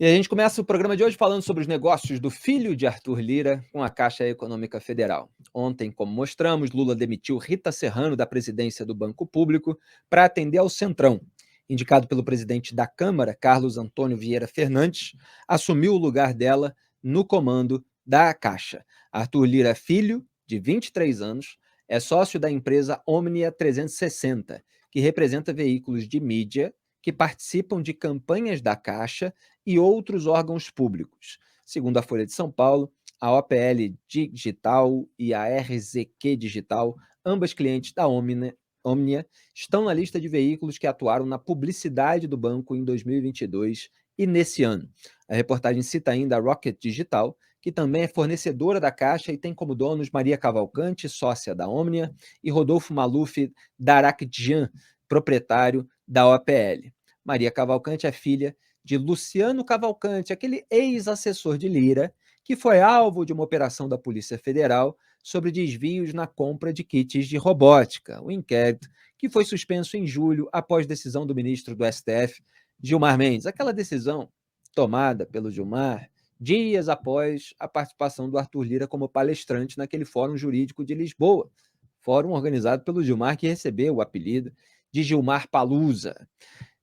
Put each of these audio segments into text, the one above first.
E a gente começa o programa de hoje falando sobre os negócios do filho de Arthur Lira com a Caixa Econômica Federal. Ontem, como mostramos, Lula demitiu Rita Serrano da presidência do Banco Público para atender ao Centrão. Indicado pelo presidente da Câmara, Carlos Antônio Vieira Fernandes, assumiu o lugar dela no comando da Caixa. Arthur Lira Filho, de 23 anos, é sócio da empresa Omnia 360, que representa veículos de mídia que participam de campanhas da Caixa e outros órgãos públicos. Segundo a Folha de São Paulo, a OPL Digital e a RZQ Digital, ambas clientes da Omnia, estão na lista de veículos que atuaram na publicidade do banco em 2022 e nesse ano. A reportagem cita ainda a Rocket Digital, que também é fornecedora da Caixa e tem como donos Maria Cavalcante, sócia da Omnia, e Rodolfo Maluf Darakjian, proprietário da OPL. Maria Cavalcante é filha de Luciano Cavalcante, aquele ex-assessor de Lira, que foi alvo de uma operação da Polícia Federal sobre desvios na compra de kits de robótica, o inquérito que foi suspenso em julho após decisão do ministro do STF, Gilmar Mendes. Aquela decisão tomada pelo Gilmar dias após a participação do Arthur Lira como palestrante naquele Fórum Jurídico de Lisboa, fórum organizado pelo Gilmar, que recebeu o apelido de Gilmar Palusa.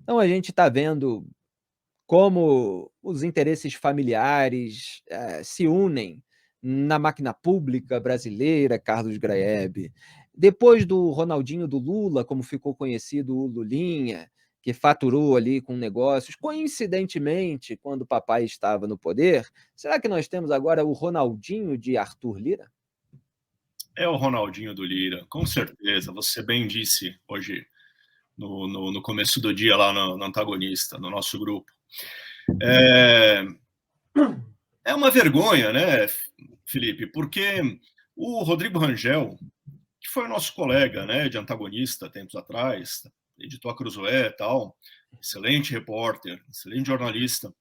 Então a gente está vendo como os interesses familiares se unem na máquina pública brasileira, Carlos Graeb. Depois do Ronaldinho do Lula, como ficou conhecido o Lulinha, que faturou ali com negócios, coincidentemente, quando o papai estava no poder, será que nós temos agora o Ronaldinho de Arthur Lira? É o Ronaldinho do Lira, com certeza. Você bem disse hoje, no começo do dia, lá no Antagonista, no nosso grupo. É uma vergonha, né, Felipe? Porque o Rodrigo Rangel, que foi o nosso colega, né, de Antagonista tempos atrás, editou a Cruzoé e tal, excelente repórter, excelente jornalista,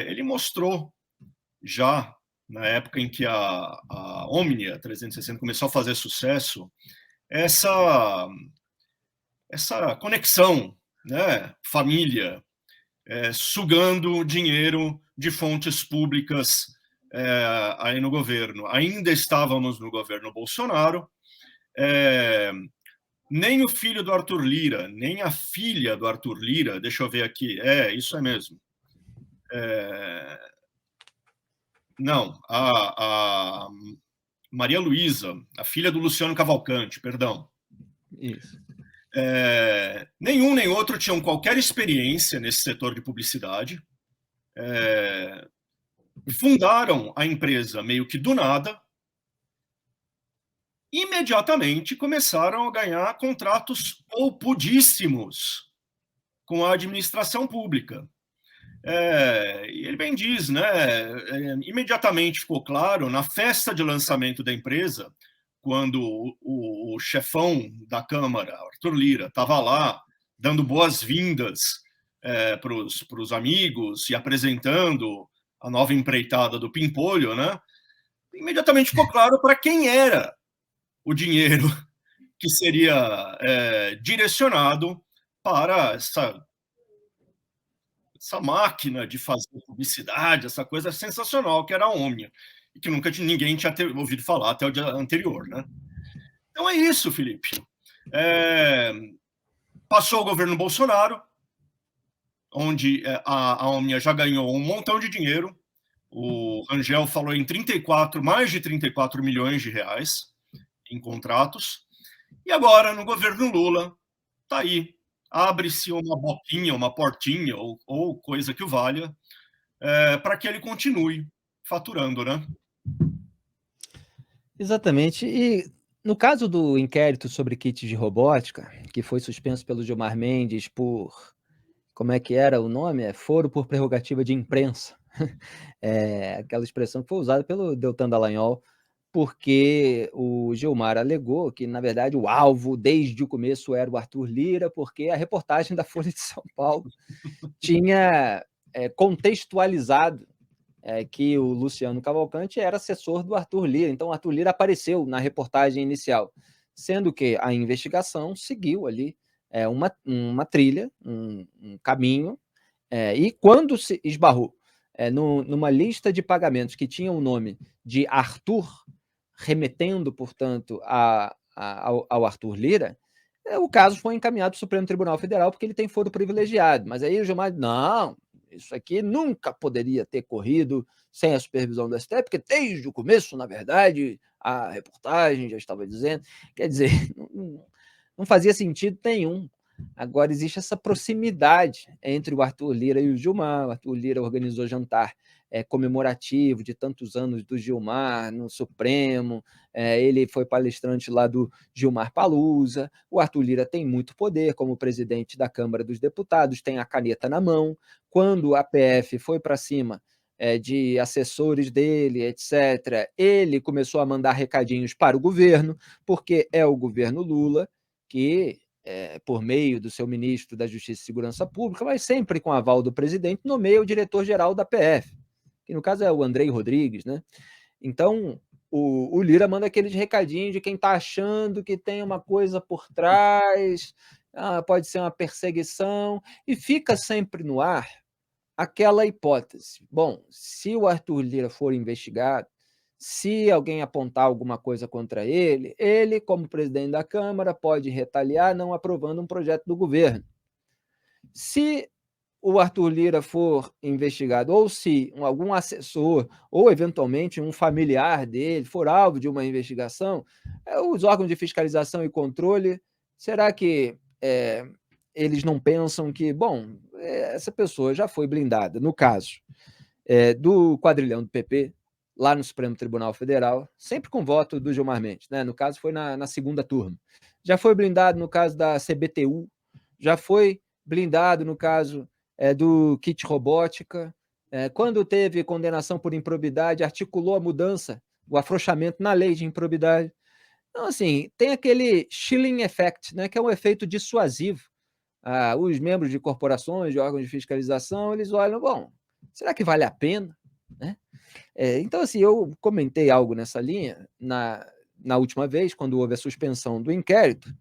ele mostrou já na época em que a Omnia 360 começou a fazer sucesso, essa conexão, né, família, sugando dinheiro de fontes públicas aí no governo. Ainda estávamos no governo Bolsonaro, nem o filho do Arthur Lira, nem a filha do Arthur Lira, deixa eu ver aqui, isso é mesmo. Não, a Maria Luísa, a filha do Luciano Cavalcante, perdão. Isso. Nenhum nem outro tinham qualquer experiência nesse setor de publicidade. Fundaram a empresa meio que do nada. Imediatamente começaram a ganhar contratos poupudíssimos com a administração pública. E ele bem diz, né? Imediatamente ficou claro, na festa de lançamento da empresa, quando o chefão da Câmara, Arthur Lira, estava lá dando boas-vindas para os amigos e apresentando a nova empreitada do Pimpolho, né? Imediatamente ficou claro para quem era o dinheiro que seria direcionado para essa máquina de fazer publicidade, essa coisa sensacional que era a Omnia, e que nunca ninguém tinha ouvido falar até o dia anterior, né? Então é isso, Felipe. Passou o governo Bolsonaro, onde a Omnia já ganhou um montão de dinheiro. O Rangel falou em mais de 34 milhões de reais em contratos. E agora, no governo Lula, está aí. Abre-se uma boquinha, uma portinha, ou coisa que o valha, para que ele continue faturando, né? Exatamente. E no caso do inquérito sobre kits de robótica, que foi suspenso pelo Gilmar Mendes por, como é que era o nome? Foro por prerrogativa de imprensa. Aquela expressão que foi usada pelo Deltan Dallagnol, porque o Gilmar alegou que, na verdade, o alvo desde o começo era o Arthur Lira, porque a reportagem da Folha de São Paulo tinha contextualizado que o Luciano Cavalcante era assessor do Arthur Lira. Então, o Arthur Lira apareceu na reportagem inicial, sendo que a investigação seguiu ali uma trilha, um caminho, e quando se esbarrou numa lista de pagamentos que tinha o nome de Arthur, remetendo, portanto, ao Arthur Lira, o caso foi encaminhado para o Supremo Tribunal Federal porque ele tem foro privilegiado. Mas aí o Gilmar, não, isso aqui nunca poderia ter corrido sem a supervisão do STF, porque desde o começo, na verdade, a reportagem já estava dizendo. Quer dizer, não fazia sentido nenhum. Agora existe essa proximidade entre o Arthur Lira e o Gilmar. O Arthur Lira organizou jantar comemorativo de tantos anos do Gilmar no Supremo, ele foi palestrante lá do Gilmar Palusa. O Arthur Lira tem muito poder como presidente da Câmara dos Deputados, tem a caneta na mão. Quando a PF foi para cima de assessores dele, etc., ele começou a mandar recadinhos para o governo, porque é o governo Lula que, por meio do seu ministro da Justiça e Segurança Pública, mas sempre com aval do presidente, nomeia o diretor-geral da PF, que no caso é o Andrei Rodrigues, né? Então, o Lira manda aqueles recadinhos de quem está achando que tem uma coisa por trás, pode ser uma perseguição, e fica sempre no ar aquela hipótese. Bom, se o Arthur Lira for investigado, se alguém apontar alguma coisa contra ele, como presidente da Câmara, pode retaliar não aprovando um projeto do governo. Se o Arthur Lira for investigado, ou se algum assessor, ou eventualmente um familiar dele for alvo de uma investigação, os órgãos de fiscalização e controle, será que eles não pensam que, bom, essa pessoa já foi blindada, no caso do quadrilhão do PP, lá no Supremo Tribunal Federal, sempre com voto do Gilmar Mendes, né? No caso foi na segunda turma. Já foi blindado no caso da CBTU, já foi blindado no caso do kit robótica, quando teve condenação por improbidade, articulou a mudança, o afrouxamento na lei de improbidade. Então, assim, tem aquele chilling effect, né, que é um efeito dissuasivo. Os membros de corporações, de órgãos de fiscalização, eles olham, bom, será que vale a pena? Né? Então, assim, eu comentei algo nessa linha na última vez, quando houve a suspensão do inquérito,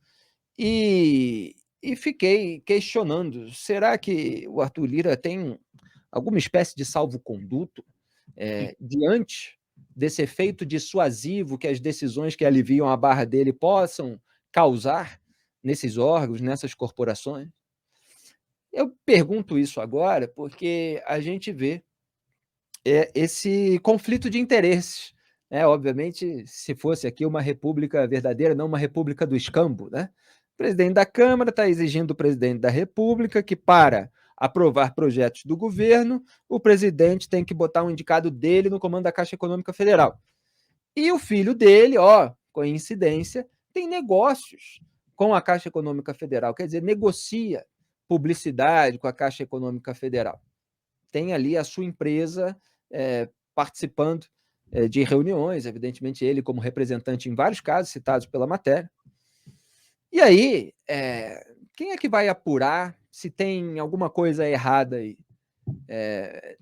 e fiquei questionando, será que o Arthur Lira tem alguma espécie de salvo-conduto diante desse efeito dissuasivo que as decisões que aliviam a barra dele possam causar nesses órgãos, nessas corporações? Eu pergunto isso agora porque a gente vê esse conflito de interesses. Obviamente, se fosse aqui uma república verdadeira, não uma república do escambo, né? O presidente da Câmara está exigindo do presidente da República que, para aprovar projetos do governo, o presidente tem que botar um indicado dele no comando da Caixa Econômica Federal. E o filho dele, coincidência, tem negócios com a Caixa Econômica Federal, quer dizer, negocia publicidade com a Caixa Econômica Federal. Tem ali a sua empresa participando de reuniões, evidentemente ele como representante em vários casos citados pela matéria. E aí, quem é que vai apurar se tem alguma coisa errada aí?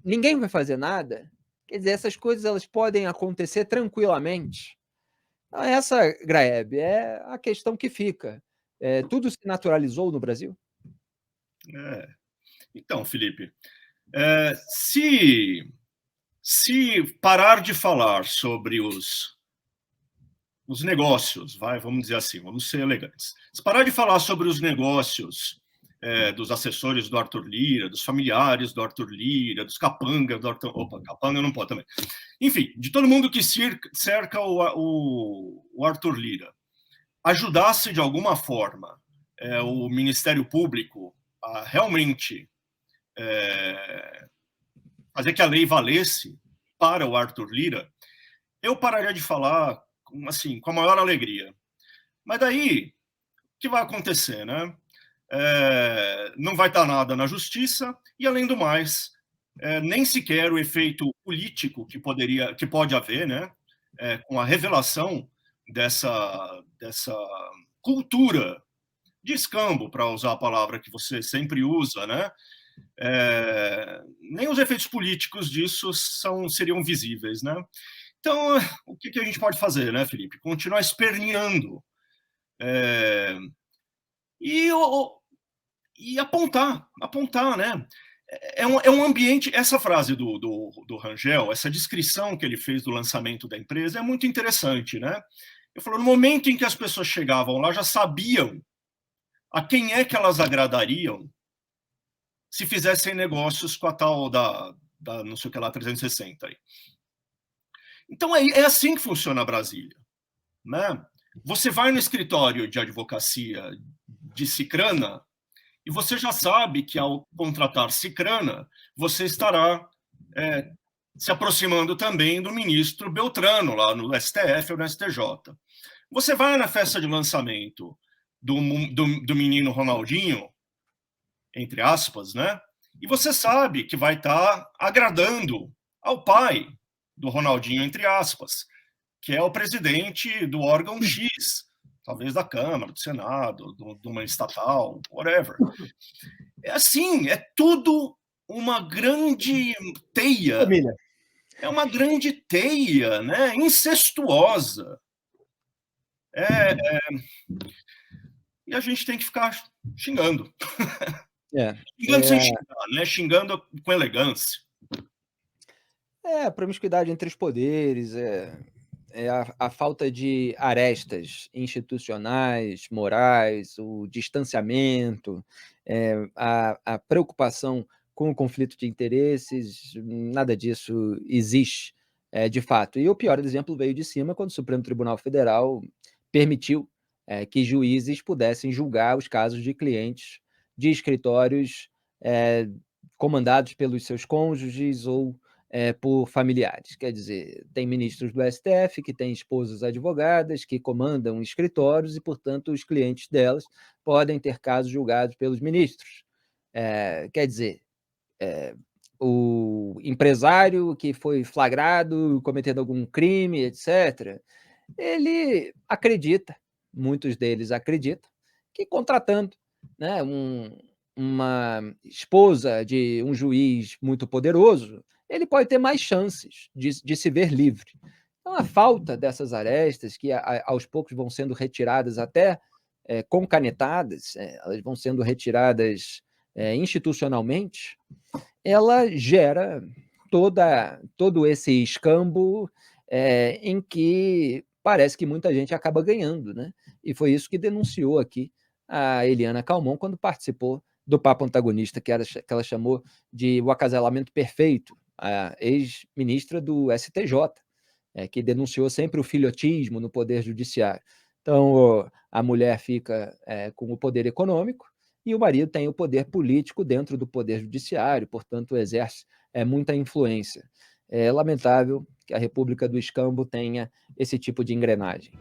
Ninguém vai fazer nada? Quer dizer, essas coisas elas podem acontecer tranquilamente. Então, essa, Graeb, é a questão que fica. Tudo se naturalizou no Brasil? Então, Felipe, se parar de falar sobre os negócios, vamos dizer assim, vamos ser elegantes. Se parar de falar sobre os negócios dos assessores do Arthur Lira, dos familiares do Arthur Lira, dos capangas do Arthur... Opa, capanga não pode também. Enfim, de todo mundo que cerca o Arthur Lira, ajudasse de alguma forma o Ministério Público a realmente fazer que a lei valesse para o Arthur Lira, eu pararia de falar assim, com a maior alegria. Mas daí, o que vai acontecer, né? Não vai estar nada na justiça e, além do mais, nem sequer o efeito político que pode haver, né? Com a revelação dessa cultura de escambo, para usar a palavra que você sempre usa, né? Nem os efeitos políticos disso seriam visíveis, né? Então, o que a gente pode fazer, né, Felipe? Continuar esperneando e apontar, né? é um ambiente. Essa frase do Rangel, essa descrição que ele fez do lançamento da empresa é muito interessante, né? Ele falou: no momento em que as pessoas chegavam lá, já sabiam a quem é que elas agradariam se fizessem negócios com a tal da não sei o que lá, 360 aí. Então é assim que funciona a Brasília, né? Você vai no escritório de advocacia de Cicrana e você já sabe que, ao contratar Cicrana, você estará se aproximando também do ministro Beltrano, lá no STF ou no STJ. Você vai na festa de lançamento do menino Ronaldinho, entre aspas, né? E você sabe que vai estar agradando ao pai do Ronaldinho, entre aspas, que é o presidente do órgão X, talvez da Câmara, do Senado, de uma estatal, whatever. É assim, é tudo uma grande teia. Família. É uma grande teia, né? Incestuosa. E a gente tem que ficar xingando. Xingando sem xingar, né? Xingando com elegância. A promiscuidade entre os poderes, a falta de arestas institucionais, morais, o distanciamento, a preocupação com o conflito de interesses, nada disso existe, de fato. E o pior exemplo veio de cima, quando o Supremo Tribunal Federal permitiu que juízes pudessem julgar os casos de clientes de escritórios comandados pelos seus cônjuges ou por familiares. Quer dizer, tem ministros do STF que têm esposas advogadas que comandam escritórios e, portanto, os clientes delas podem ter casos julgados pelos ministros. Quer dizer, o empresário que foi flagrado cometendo algum crime, etc., ele acredita, muitos deles acreditam, que contratando, né, uma esposa de um juiz muito poderoso, ele pode ter mais chances de se ver livre. Então, a falta dessas arestas, que aos poucos vão sendo retiradas até concanetadas, elas vão sendo retiradas institucionalmente, ela gera todo esse escambo em que parece que muita gente acaba ganhando, né? E foi isso que denunciou aqui a Eliana Calmon quando participou do Papo Antagonista, que ela chamou de o acasalamento perfeito, a ex-ministra do STJ, que denunciou sempre o filhotismo no Poder Judiciário. Então, a mulher fica com o poder econômico e o marido tem o poder político dentro do Poder Judiciário, portanto, exerce muita influência. É lamentável que a República do Escambo tenha esse tipo de engrenagem.